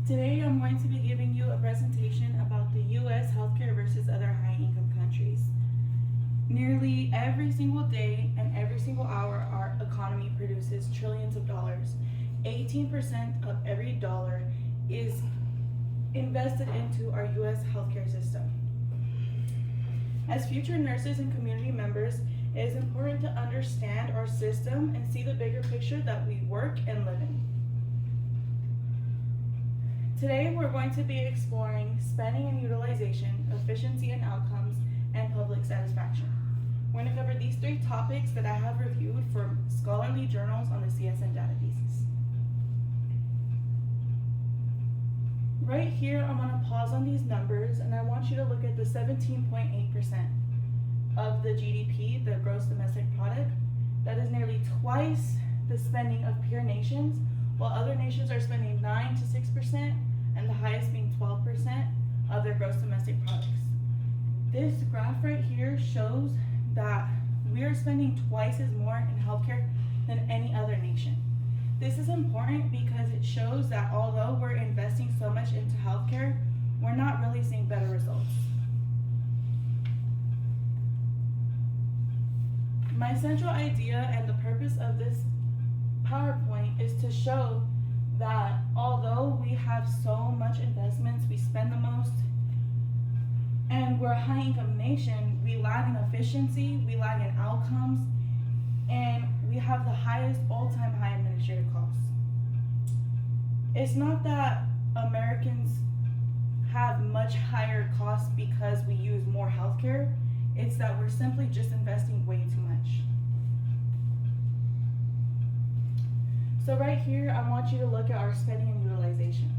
Today I'm going to be giving you a presentation about the US healthcare versus other high-income countries. Nearly every single day and every single hour our economy produces trillions of dollars. 18% of every dollar is invested into our US healthcare system. As future nurses and community members, it is important to understand our system and see the bigger picture that we work and live in. Today we're going to be exploring spending and utilization, efficiency and outcomes, and public satisfaction. We're going to cover these three topics that I have reviewed from scholarly journals on the CSN databases. Right here, I'm going to pause on these numbers and I want you to look at the 17.8% of the GDP, the gross domestic product. That is nearly twice the spending of peer nations, while other nations are spending 9 to 6%, and the highest being 12% of their gross domestic products. This graph right here shows that we are spending twice as more in healthcare than any other nation. This is important because it shows that although we're investing so much into healthcare, we're not really seeing better results. My central idea and the purpose of this PowerPoint is to show that although we have so much investments, we spend the most, and we're a high income nation, we lag in efficiency, we lag in outcomes, and we have the highest all-time high administrative costs. It's not that Americans have much higher costs because we use more healthcare, it's that we're simply just investing way too much. So right here, I want you to look at our spending and utilization.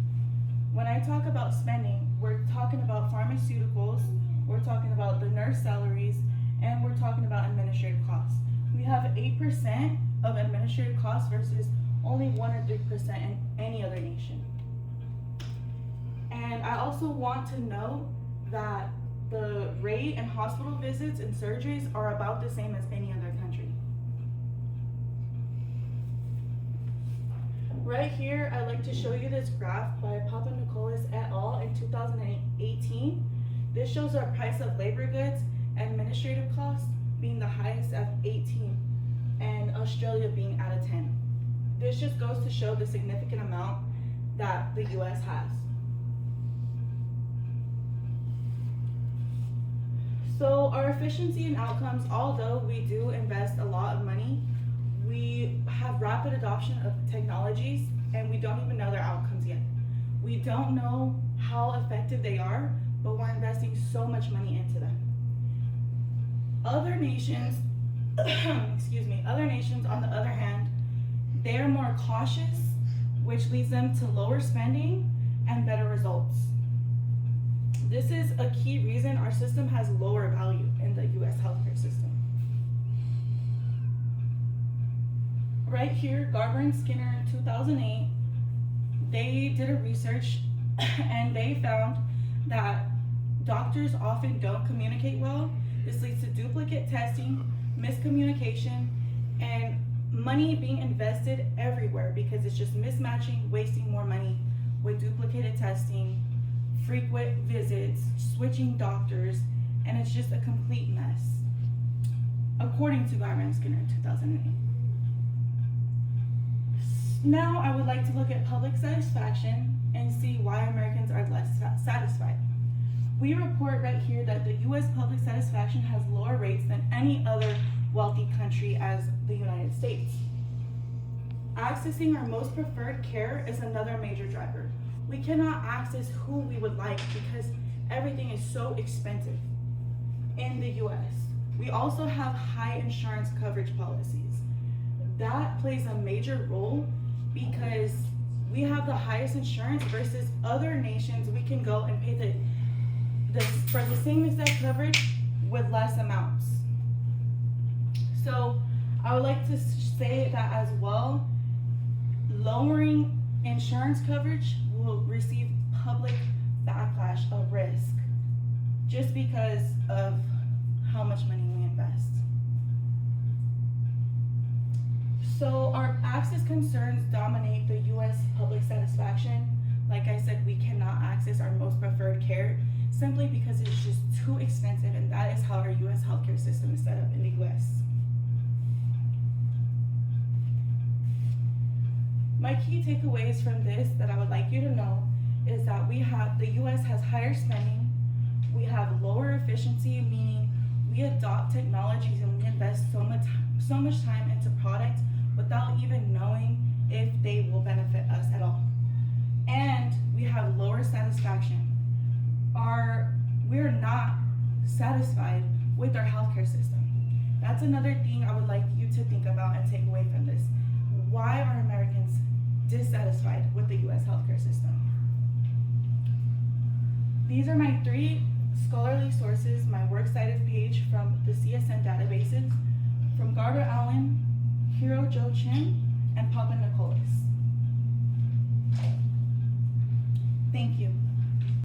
When I talk about spending, we're talking about pharmaceuticals, we're talking about the nurse salaries, and we're talking about administrative costs. We have 8% of administrative costs versus only 1 or 3% in any other nation. And I also want to note that the rate and hospital visits and surgeries are about the same as any other country. Right here, I'd like to show you this graph by Papanikolas et al. In 2018. This shows our price of labor goods, administrative costs being the highest at 18, and Australia being out of 10. This just goes to show the significant amount that the US has. So our efficiency and outcomes, although we do invest a lot of money, we have rapid adoption of technologies and we don't even know their outcomes yet. We don't know how effective they are, but we're investing so much money into them. Other nations, other nations on the other hand, they are more cautious, which leads them to lower spending and better results. This is a key reason our system has lower value in the US healthcare system. Right here, Garber and Skinner in 2008, they did a research and they found that doctors often don't communicate well. This leads to duplicate testing, miscommunication, and money being invested everywhere because it's just mismatching, wasting more money with duplicated testing, frequent visits, switching doctors, and it's just a complete mess, according to Garber and Skinner in 2008. Now I would like to look at public satisfaction and see why Americans are less satisfied. We report right here that the US public satisfaction has lower rates than any other wealthy country as the United States. Accessing our most preferred care is another major driver. We cannot access who we would like because everything is so expensive in the US. We also have high insurance coverage policies. That plays a major role because we have the highest insurance versus other nations. We can go and pay for the same exact coverage with less amounts. So I would like to say that as well, lowering insurance coverage will receive public backlash of risk just because of how much money we invest. So our access concerns dominate the U.S. public satisfaction, like I said, we cannot access our most preferred care simply because it's just too expensive, and that is how our U.S. healthcare system is set up in the U.S. My key takeaways from this that I would like you to know is that the U.S. has higher spending, we have lower efficiency, meaning we adopt technologies and we invest so much time into products without even knowing if they will benefit us at all. And we have lower satisfaction. We're not satisfied with our healthcare system. That's another thing I would like you to think about and take away from this. Why are Americans dissatisfied with the U.S. healthcare system? These are my 3 scholarly sources, my works cited page from the CSN databases, from Garber Allen, Hiro Jo Chin, and Papa Nicole.